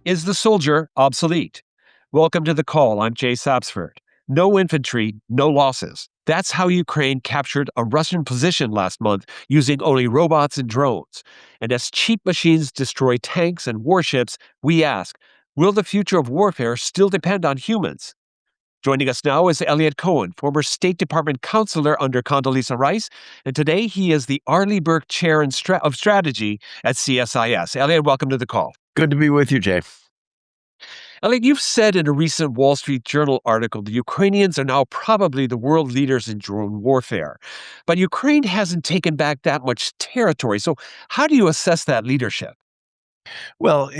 Is the soldier obsolete? Welcome to the call. I'm Jay Sapsford. No infantry, no losses. That's how Ukraine captured a Russian position last month using only robots and drones. And as cheap machines destroy tanks and warships, we ask, will the future of warfare still depend on humans? Joining us now is Eliot Cohen, former State Department counselor under Condoleezza Rice, and today he is the Arleigh Burke Chair of Strategy at CSIS. Eliot, welcome to the call. Good to be with you, Jay. Eliot, you've said in a recent Wall Street Journal article the Ukrainians are now probably the world leaders in drone warfare. But Ukraine hasn't taken back that much territory. So how do you assess that leadership? Well,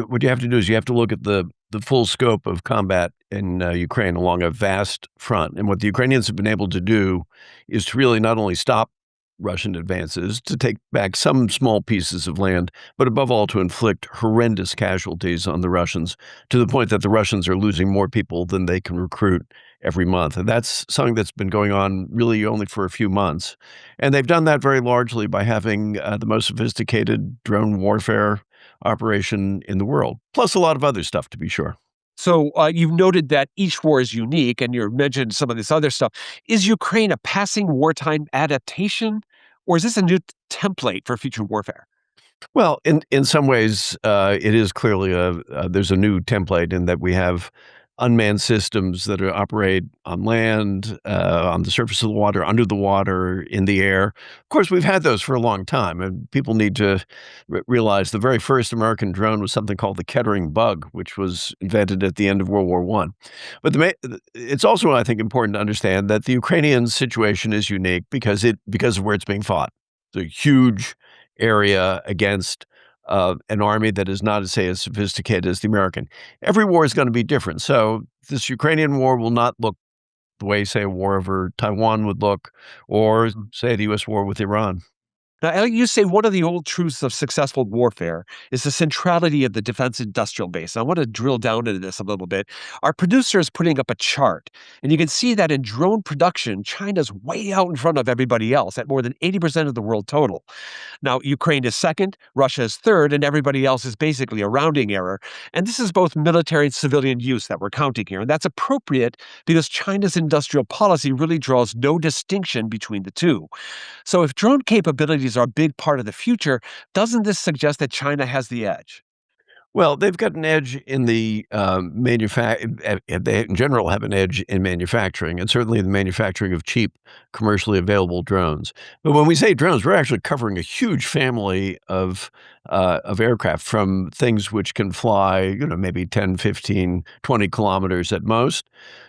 what you have to do is you have to look at the full scope of combat in Ukraine along a vast front. And what the Ukrainians have been able to do is to really not only stop Russian advances, to take back some small pieces of land, but above all, to inflict horrendous casualties on the Russians to the point that the Russians are losing more people than they can recruit every month. And that's something that's been going on really only for a few months. And they've done that very largely by having the most sophisticated drone warfare operation in the world, plus a lot of other stuff, to be sure. So you've noted that each war is unique, and you mentioned some of this other stuff. Is Ukraine a passing wartime adaptation, or is this a new template for future warfare? Well, in some ways, it is clearly there's a new template in that we have unmanned systems that operate on land, on the surface of the water, under the water, in the air. Of course, we've had those for a long time, and people need to realize the very first American drone was something called the Kettering bug, which was invented at the end of World War I. But it's also, I think, important to understand that the Ukrainian situation is unique because of where it's being fought. It's a huge area against an army that is not, say, as sophisticated as the American. Every war is going to be different. So this Ukrainian war will not look the way, say, a war over Taiwan would look, or say the U.S. war with Iran. Now, Elliot, you say one of the old truths of successful warfare is the centrality of the defense industrial base. I want to drill down into this a little bit. Our producer is putting up a chart, and you can see that in drone production, China's way out in front of everybody else at more than 80% of the world total. Now, Ukraine is second, Russia is third, and everybody else is basically a rounding error. And this is both military and civilian use that we're counting here. And that's appropriate because China's industrial policy really draws no distinction between the two. So if drone capabilities are a big part of the future, doesn't this suggest that China has the edge? Well, they've got an edge in the they in general have an edge in manufacturing, and certainly the manufacturing of cheap, commercially available drones. But when we say drones, we're actually covering a huge family of aircraft, from things which can fly, maybe 10, 15, 20 kilometers at most,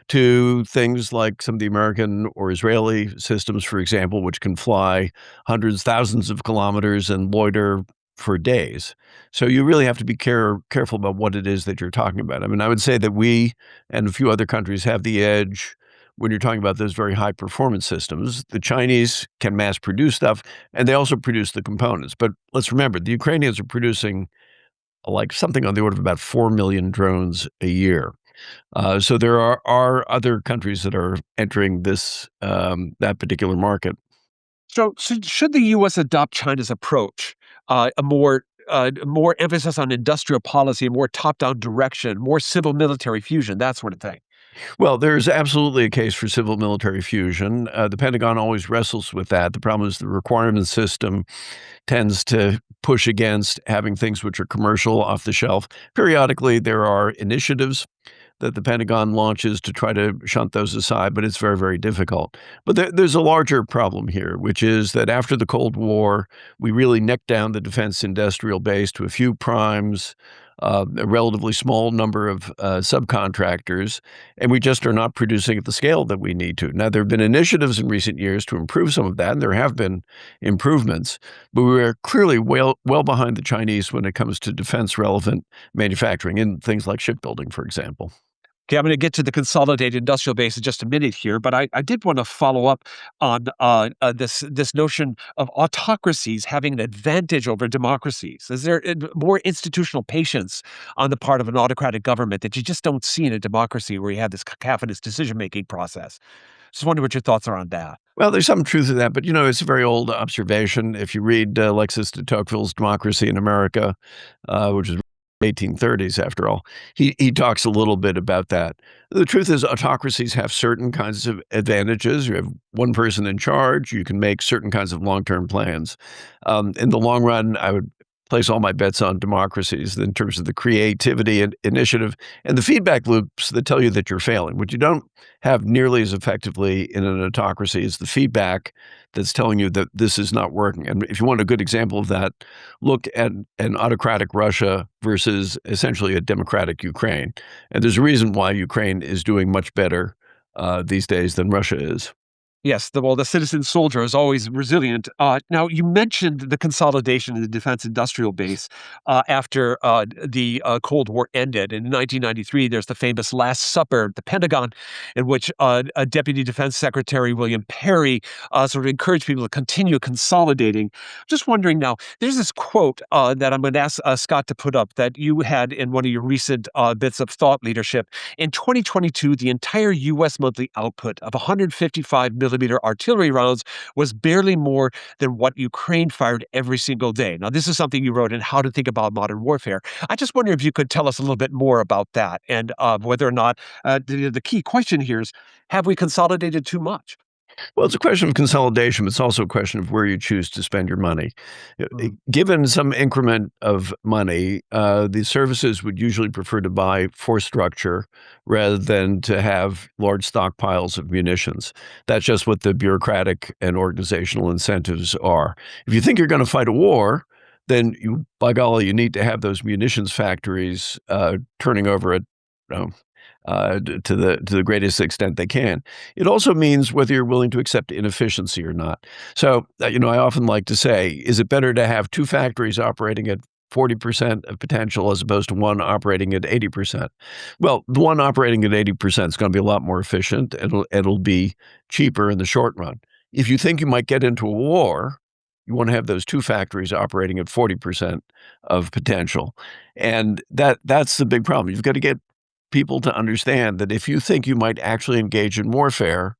to things like some of the American or Israeli systems, for example, which can fly hundreds, thousands of kilometers and loiter for days. So you really have to be careful about what it is that you're talking about. I mean, I would say that we and a few other countries have the edge when you're talking about those very high performance systems. The Chinese can mass produce stuff, and they also produce the components. But let's remember, the Ukrainians are producing like something on the order of about 4 million drones a year. So there are other countries that are entering that particular market. So should the U.S. adopt China's approach, a more emphasis on industrial policy, more top-down direction, more civil-military fusion, that sort of thing? Well, there's absolutely a case for civil military fusion. The Pentagon always wrestles with that. The problem is the requirement system tends to push against having things which are commercial, off the shelf. Periodically, there are initiatives that the Pentagon launches to try to shunt those aside, but it's very, very difficult. But there's a larger problem here, which is that after the Cold War, we really necked down the defense industrial base to a few primes, a relatively small number of subcontractors, and we just are not producing at the scale that we need to. Now, there have been initiatives in recent years to improve some of that, and there have been improvements, but we are clearly well behind the Chinese when it comes to defense-relevant manufacturing in things like shipbuilding, for example. Okay, I'm going to get to the consolidated industrial base in just a minute here, but I did want to follow up on this notion of autocracies having an advantage over democracies. Is there more institutional patience on the part of an autocratic government that you just don't see in a democracy where you have this cacophonous decision-making process? Just wonder what your thoughts are on that. Well, there's some truth to that, but it's a very old observation. If you read Alexis de Tocqueville's Democracy in America, which is 1830s, after all. He talks a little bit about that. The truth is, autocracies have certain kinds of advantages. You have one person in charge. You can make certain kinds of long-term plans. In the long run, I would place all my bets on democracies in terms of the creativity and initiative and the feedback loops that tell you that you're failing. What you don't have nearly as effectively in an autocracy is the feedback that's telling you that this is not working. And if you want a good example of that, look at an autocratic Russia versus essentially a democratic Ukraine. And there's a reason why Ukraine is doing much better these days than Russia is. Yes, the citizen soldier is always resilient. Now, you mentioned the consolidation of the defense industrial base after the Cold War ended. In 1993, there's the famous Last Supper at the Pentagon, in which Deputy Defense Secretary William Perry sort of encouraged people to continue consolidating. Just wondering now, there's this quote that I'm going to ask Scott to put up that you had in one of your recent bits of thought leadership. In 2022, the entire U.S. monthly output of 155 millimeter artillery rounds was barely more than what Ukraine fired every single day. Now, this is something you wrote in How to Think About Modern Warfare. I just wonder if you could tell us a little bit more about that and whether or not the key question here is, have we consolidated too much? Well, it's a question of consolidation, but it's also a question of where you choose to spend your money. Mm. Given some increment of money, the services would usually prefer to buy force structure rather than to have large stockpiles of munitions. That's just what the bureaucratic and organizational incentives are. If you think you're going to fight a war, then you, by golly, you need to have those munitions factories turning over at to the greatest extent they can. It also means whether you're willing to accept inefficiency or not. So, I often like to say, is it better to have two factories operating at 40% of potential as opposed to one operating at 80%? Well, the one operating at 80% is going to be a lot more efficient. It'll be cheaper in the short run. If you think you might get into a war, you want to have those two factories operating at 40% of potential. And that's the big problem. You've got to get people to understand that if you think you might actually engage in warfare,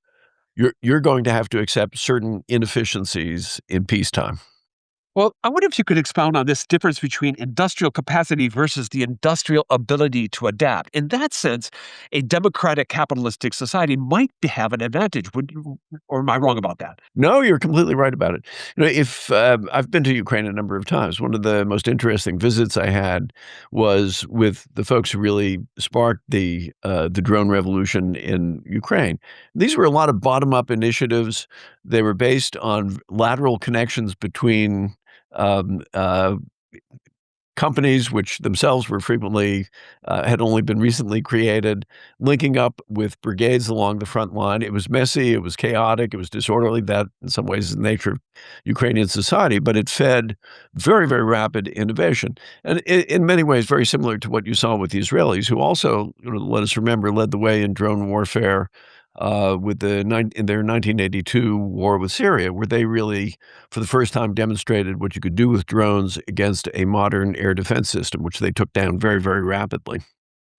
you're going to have to accept certain inefficiencies in peacetime. Well, I wonder if you could expound on this difference between industrial capacity versus the industrial ability to adapt. In that sense, a democratic capitalistic society might have an advantage. Or am I wrong about that? No, you're completely right about it. If I've been to Ukraine a number of times, one of the most interesting visits I had was with the folks who really sparked the drone revolution in Ukraine. These were a lot of bottom up initiatives. They were based on lateral connections between um, uh, companies which themselves were frequently had only been recently created, linking up with brigades along the front line. It was messy, it was chaotic, it was disorderly. That, in some ways, is the nature of Ukrainian society, but it fed very, very rapid innovation. And in many ways, very similar to what you saw with the Israelis, who also, let us remember, led the way in drone warfare with in their 1982 war with Syria, where they really, for the first time, demonstrated what you could do with drones against a modern air defense system, which they took down very, very rapidly.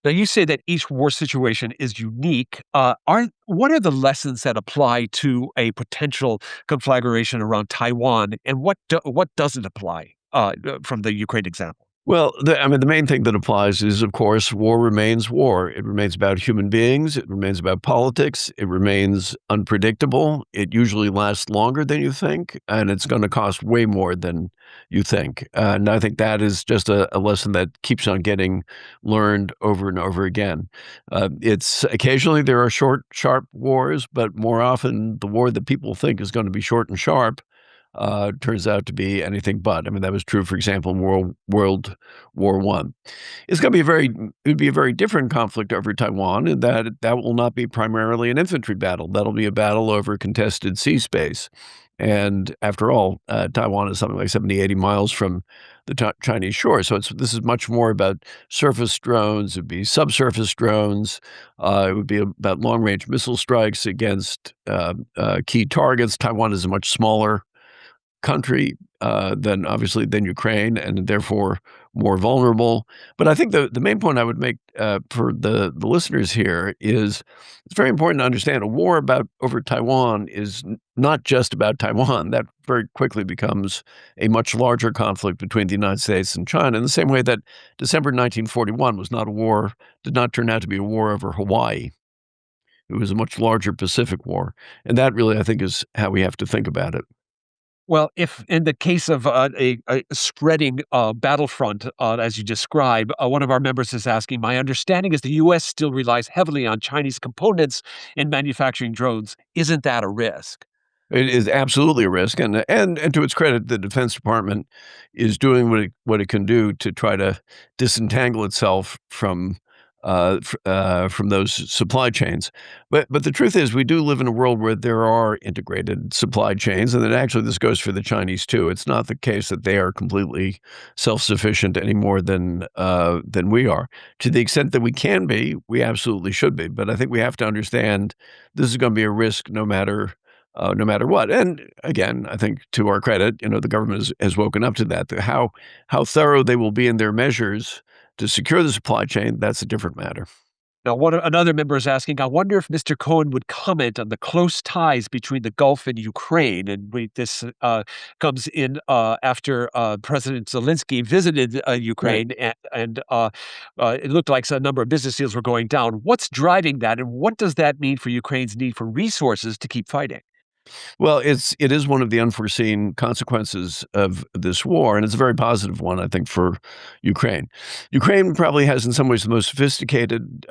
Now, you say that each war situation is unique. What are the lessons that apply to a potential conflagration around Taiwan, and what doesn't apply from the Ukraine example? Well, the main thing that applies is, of course, war remains war. It remains about human beings. It remains about politics. It remains unpredictable. It usually lasts longer than you think, and it's going to cost way more than you think. And I think that is just a lesson that keeps on getting learned over and over again. It's occasionally there are short, sharp wars, but more often the war that people think is going to be short and sharp turns out to be anything but. I mean, that was true, for example, in World War One. It's going to be it would be a very different conflict over Taiwan, in that that will not be primarily an infantry battle. That'll be a battle over contested sea space. And after all, Taiwan is something like 70, 80 miles from the Chinese shore. So this is much more about surface drones. It'd be subsurface drones. It would be about long-range missile strikes against key targets. Taiwan is a much smaller country than obviously than Ukraine, and therefore more vulnerable. But I think the main point I would make for the listeners here is it's very important to understand a war over Taiwan is not just about Taiwan. That very quickly becomes a much larger conflict between the United States and China, in the same way that December 1941 was not a war, did not turn out to be a war over Hawaii. It was a much larger Pacific war, and that really, I think, is how we have to think about it. Well, if in the case of a spreading battlefront, as you describe, one of our members is asking, my understanding is the U.S. still relies heavily on Chinese components in manufacturing drones. Isn't that a risk? It is absolutely a risk, and to its credit, the Defense Department is doing what it can do to try to disentangle itself from those supply chains. But the truth is, we do live in a world where there are integrated supply chains, and then actually this goes for the Chinese too. It's not the case that they are completely self-sufficient any more than we are. To the extent that we can be, we absolutely should be. But I think we have to understand this is going to be a risk no matter what. And again, I think to our credit, the government has woken up to that. How thorough they will be in their measures to secure the supply chain, that's a different matter. Now, another member is asking, I wonder if Mr. Cohen would comment on the close ties between the Gulf and Ukraine. And this comes in after President Zelenskyy visited Right. Ukraine, and it looked like a number of business deals were going down. What's driving that, and what does that mean for Ukraine's need for resources to keep fighting? Well, it is one of the unforeseen consequences of this war, and it's a very positive one, I think, for Ukraine. Ukraine probably has, in some ways, the most sophisticated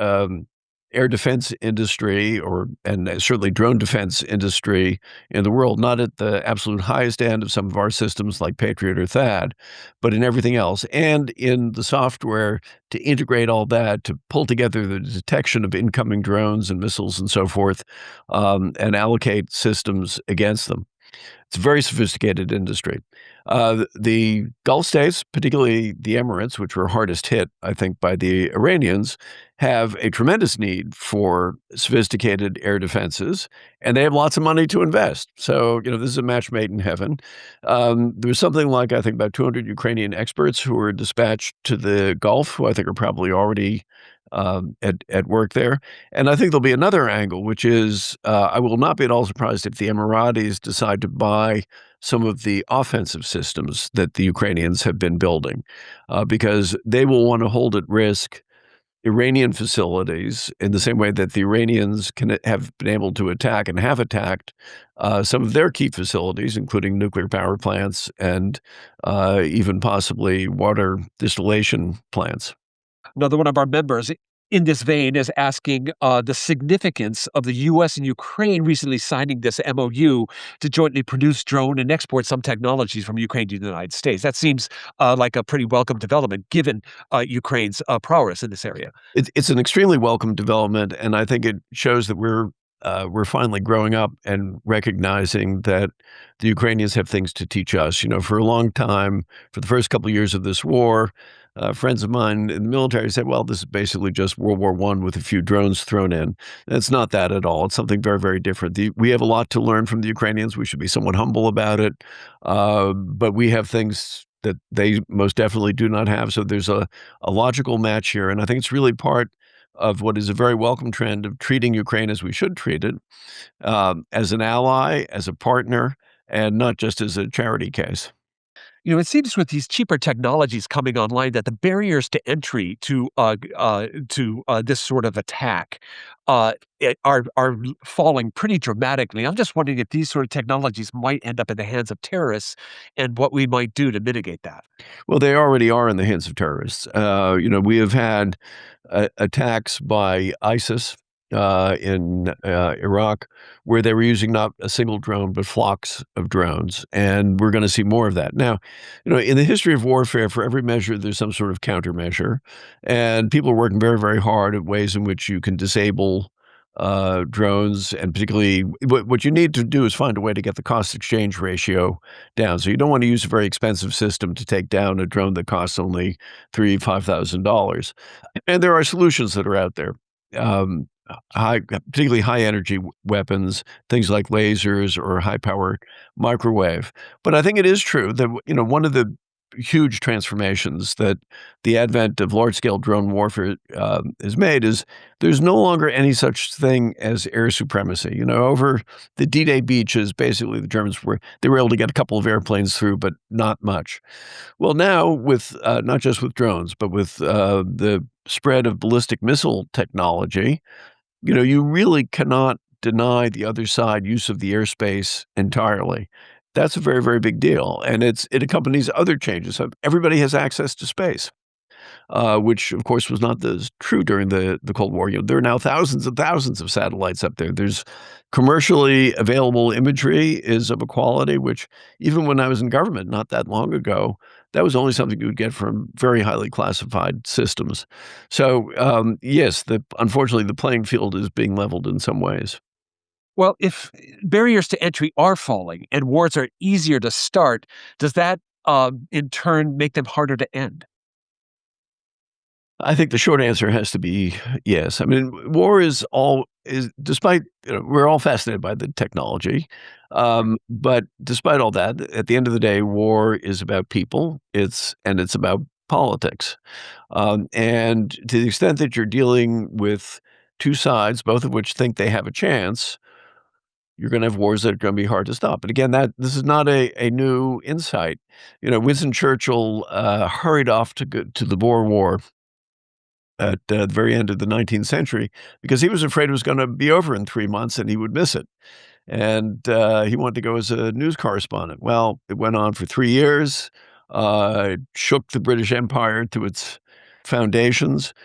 air defense industry, and certainly drone defense industry in the world. Not at the absolute highest end of some of our systems like Patriot or THAAD, but in everything else, and in the software to integrate all that, to pull together the detection of incoming drones and missiles and so forth, and allocate systems against them. It's a very sophisticated industry. The Gulf states, particularly the Emirates, which were hardest hit, I think, by the Iranians, have a tremendous need for sophisticated air defenses, and they have lots of money to invest. So, this is a match made in heaven. There's something like, I think, about 200 Ukrainian experts who were dispatched to the Gulf, who I think are probably already at work there. And I think there'll be another angle, which is I will not be at all surprised if the Emiratis decide to buy some of the offensive systems that the Ukrainians have been building, because they will want to hold at risk Iranian facilities in the same way that the Iranians have been able to attack and have attacked some of their key facilities, including nuclear power plants and even possibly water distillation plants. Another one of our members in this vein is asking the significance of the U.S. and Ukraine recently signing this MOU to jointly produce drone and export some technologies from Ukraine to the United States. That seems like a pretty welcome development given Ukraine's prowess in this area. It's an extremely welcome development, and I think it shows that we're finally growing up and recognizing that the Ukrainians have things to teach us. For a long time, for the first couple of years of this war, friends of mine in the military said, "Well, this is basically just World War I with a few drones thrown in." And it's not that at all. It's something very, very different. We have a lot to learn from the Ukrainians. We should be somewhat humble about it, but we have things that they most definitely do not have. So there's a logical match here, and I think it's really part of what is a very welcome trend of treating Ukraine as we should treat it, as an ally, as a partner, and not just as a charity case. It seems with these cheaper technologies coming online that the barriers to entry to this sort of attack are falling pretty dramatically. I'm just wondering if these sort of technologies might end up in the hands of terrorists and what we might do to mitigate that. Well, they already are in the hands of terrorists. We have had attacks by ISIS in Iraq, where they were using not a single drone, but flocks of drones. And we're going to see more of that. Now, in the history of warfare, for every measure, there's some sort of countermeasure. And people are working very, very hard at ways in which you can disable drones. And particularly, what you need to do is find a way to get the cost exchange ratio down. So you don't want to use a very expensive system to take down a drone that costs only $5,000. And there are solutions that are out there. particularly high energy weapons, things like lasers or high power microwave. But I think it is true that, one of the huge transformations that the advent of large scale drone warfare has made is there's no longer any such thing as air supremacy. Over the D-Day beaches, basically the Germans were able to get a couple of airplanes through, but not much. Well, now with not just with drones, but with the spread of ballistic missile technology, you really cannot deny the other side use of the airspace entirely. That's a very, very big deal, and it accompanies other changes. So everybody has access to space, which of course was not as true during the Cold War. There are now thousands and thousands of satellites up there. There's commercially available imagery is of a quality which, even when I was in government not that long ago, that was only something you would get from very highly classified systems. So, yes, unfortunately, the playing field is being leveled in some ways. Well, if barriers to entry are falling and wars are easier to start, does that in turn make them harder to end? I think the short answer has to be yes. I mean, war is despite, we're all fascinated by the technology, but despite all that, at the end of the day, war is about people. It's about politics, and to the extent that you're dealing with two sides, both of which think they have a chance, you're going to have wars that are going to be hard to stop. But again, this is not a new insight. Winston Churchill hurried off to the Boer War at the very end of the 19th century because he was afraid it was going to be over in 3 months and he would miss it. And he wanted to go as a news correspondent. Well, it went on for 3 years, shook the British Empire to its foundations.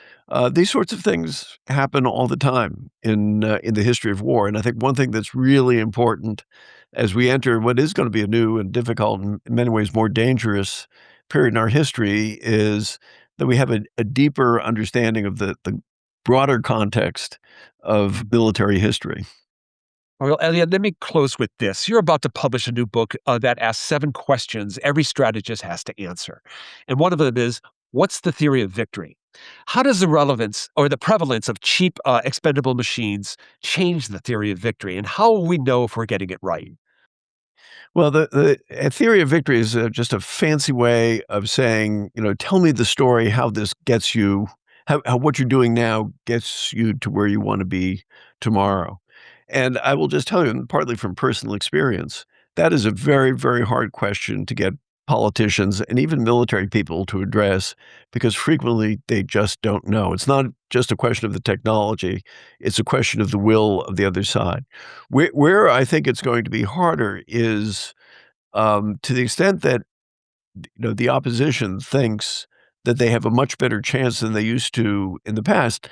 These sorts of things happen all the time in the history of war. And I think one thing that's really important as we enter what is going to be a new and difficult and in many ways more dangerous period in our history is that we have a deeper understanding of the broader context of military history. Well, Elliot, let me close with this. You're about to publish a new book that asks 7 questions every strategist has to answer. And one of them is, what's the theory of victory? How does the relevance or the prevalence of cheap, expendable machines change the theory of victory? And how will we know if we're getting it right? Well, a theory of victory is just a fancy way of saying, tell me the story, how this gets you, how what you're doing now gets you to where you want to be tomorrow. And I will just tell you, and partly from personal experience, that is a very, very hard question to get politicians and even military people to address because frequently they just don't know. It's not just a question of the technology, it's a question of the will of the other side. Where I think it's going to be harder is to the extent that the opposition thinks that they have a much better chance than they used to in the past.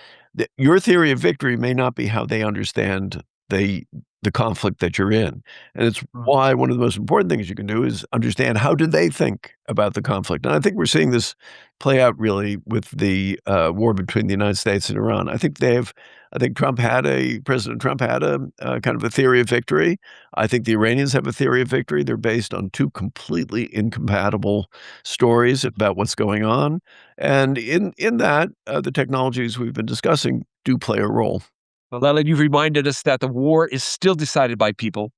Your theory of victory may not be how they understand the the conflict that you're in. And it's why one of the most important things you can do is understand how do they think about the conflict. And I think we're seeing this play out really with the war between the United States and Iran. I think President Trump had a kind of a theory of victory. I think the Iranians have a theory of victory. They're based on two completely incompatible stories about what's going on. And in that, the technologies we've been discussing do play a role. Well, Elliot, you've reminded us that the war is still decided by people.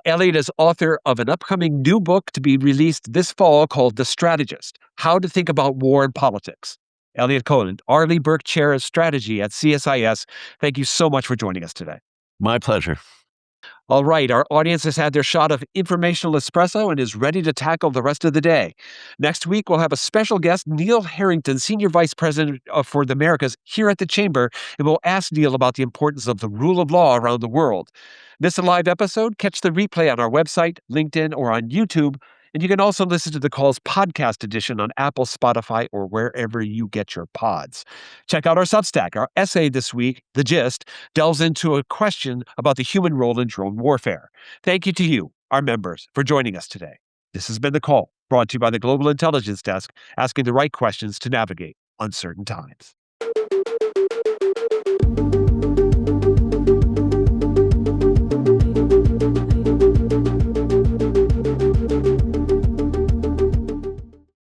Elliot is author of an upcoming new book to be released this fall called The Strategist: How to Think About War and Politics. Eliot Cohen, Arleigh Burke Chair of Strategy at CSIS, thank you so much for joining us today. My pleasure. All right, our audience has had their shot of informational espresso and is ready to tackle the rest of the day. Next week, we'll have a special guest, Neil Harrington, Senior Vice President for the Americas, here at the Chamber, and we'll ask Neil about the importance of the rule of law around the world. Miss a live episode? Catch the replay on our website, LinkedIn, or on YouTube. And you can also listen to the call's podcast edition on Apple, Spotify, or wherever you get your pods. Check out our Substack. Our essay this week, The Gist, delves into a question about the human role in drone warfare. Thank you to you, our members, for joining us today. This has been The Call, brought to you by the Global Intelligence Desk, asking the right questions to navigate uncertain times.